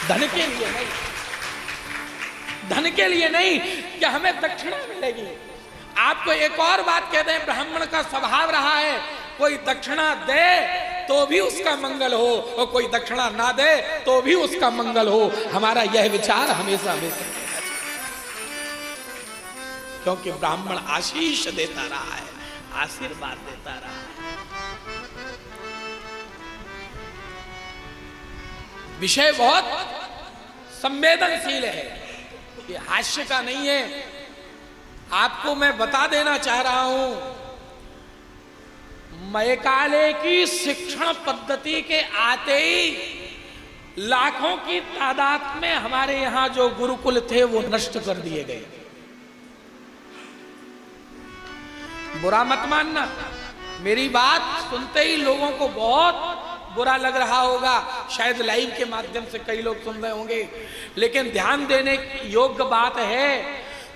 धन के लिए नहीं, धन के लिए नहीं कि हमें दक्षिणा मिलेगी। आपको एक और बात कह दें, ब्राह्मण का स्वभाव रहा है कोई दक्षिणा दे तो भी उसका मंगल हो और कोई दक्षिणा ना दे तो भी उसका मंगल हो। हमारा यह विचार हमेशा हमेशा, क्योंकि ब्राह्मण आशीष देता रहा है, आशीर्वाद देता रहा है। विषय बहुत संवेदनशील है, ये हास्य का नहीं है। आपको मैं बता देना चाह रहा हूं, मैकाले की शिक्षण पद्धति के आते ही लाखों की तादाद में हमारे यहां जो गुरुकुल थे वो नष्ट कर दिए गए। बुरा मत मानना, मेरी बात सुनते ही लोगों को बहुत बुरा लग रहा होगा, शायद लाइव के माध्यम से कई लोग सुन रहे होंगे, लेकिन ध्यान देने योग्य बात है।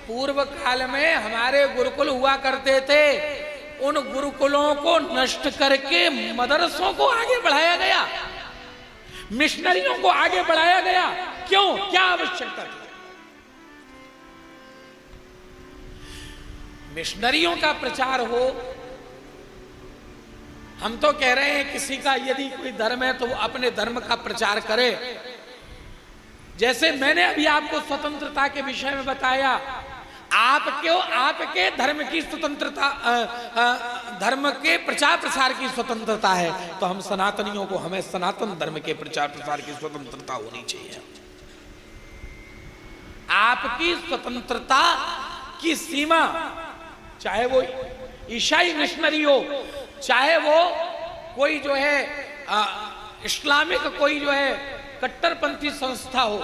पूर्व काल में हमारे गुरुकुल हुआ करते थे, उन गुरुकुलों को नष्ट करके मदरसों को आगे बढ़ाया गया, मिशनरियों को आगे बढ़ाया गया। क्यों? क्या आवश्यकता थी? मिशनरियों का प्रचार हो। हम तो कह रहे हैं किसी का यदि कोई धर्म है तो वो अपने धर्म का प्रचार करे। जैसे मैंने अभी आपको स्वतंत्रता के विषय में बताया, आपके धर्म की स्वतंत्रता, धर्म के प्रचार प्रसार की स्वतंत्रता है, तो हम सनातनियों को, हमें सनातन धर्म के प्रचार प्रसार की स्वतंत्रता होनी चाहिए। आपकी स्वतंत्रता की सीमा, चाहे वो ईसाई मिशनरी हो, चाहे वो कोई जो है इस्लामिक कोई जो है कट्टरपंथी संस्था हो,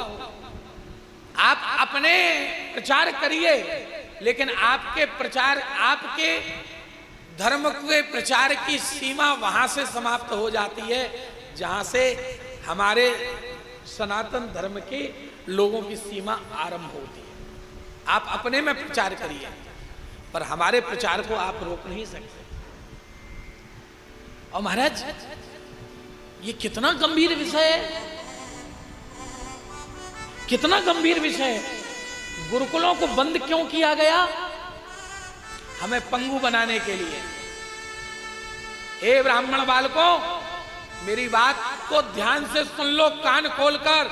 आप अपने प्रचार करिए, लेकिन आपके प्रचार, आपके धर्म के प्रचार की सीमा वहां से समाप्त हो जाती है जहां से हमारे सनातन धर्म के लोगों की सीमा आरंभ होती है। आप अपने में प्रचार करिए, पर हमारे प्रचार को आप रोक नहीं सकते। और महाराज, ये कितना गंभीर विषय है, कितना गंभीर विषय है। गुरुकुलों को बंद क्यों किया गया? हमें पंगु बनाने के लिए। हे ब्राह्मण बालकों, मेरी बात को ध्यान से सुन लो, कान खोलकर।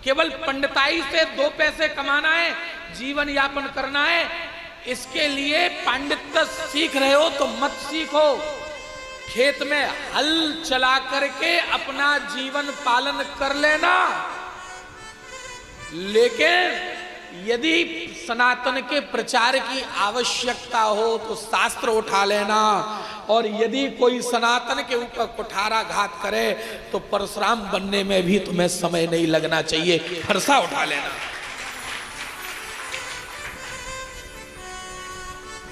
केवल पंडिताई से 2 पैसे कमाना है, जीवन यापन करना है, इसके लिए पांडित्य सीख रहे हो तो मत सीखो। खेत में हल चला करके अपना जीवन पालन कर लेना, लेकिन यदि सनातन के प्रचार की आवश्यकता हो तो शास्त्र उठा लेना, और यदि कोई सनातन के ऊपर कुठाराघात करे तो परशुराम बनने में भी तुम्हें समय नहीं लगना चाहिए, फरसा उठा लेना।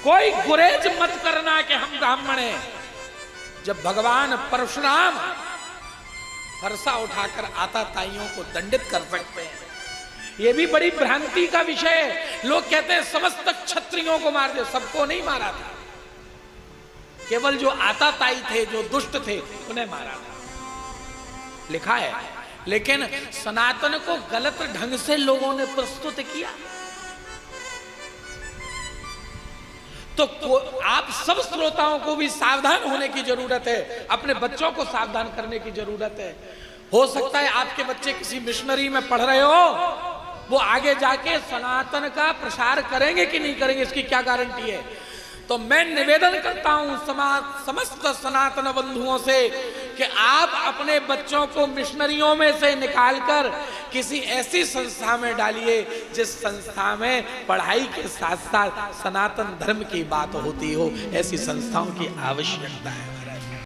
कोई गुरेज मत करना कि हम ब्राह्मण हैं। जब भगवान परशुराम फरसा उठाकर आताताइयों को दंडित कर सकते हैं, यह भी बड़ी भ्रांति का विषय है। लोग कहते हैं समस्त क्षत्रियों को मार दे, सबको नहीं मारा था, केवल जो आताताई थे, जो दुष्ट थे, उन्हें मारा था, लिखा है। लेकिन सनातन को गलत ढंग से लोगों ने प्रस्तुत किया। तो आप सब श्रोताओं को भी सावधान होने की जरूरत है, अपने बच्चों को सावधान करने की जरूरत है। हो सकता है आपके बच्चे किसी मिशनरी में पढ़ रहे हो, वो आगे जाके सनातन का प्रसार करेंगे कि नहीं करेंगे, इसकी क्या गारंटी है। तो मैं निवेदन करता हूं समस्त सनातन बंधुओं से कि आप अपने बच्चों को मिशनरियों में से निकालकर किसी ऐसी संस्था में डालिए जिस संस्था में पढ़ाई के साथ साथ सनातन धर्म की बात होती हो। ऐसी संस्थाओं की आवश्यकता है।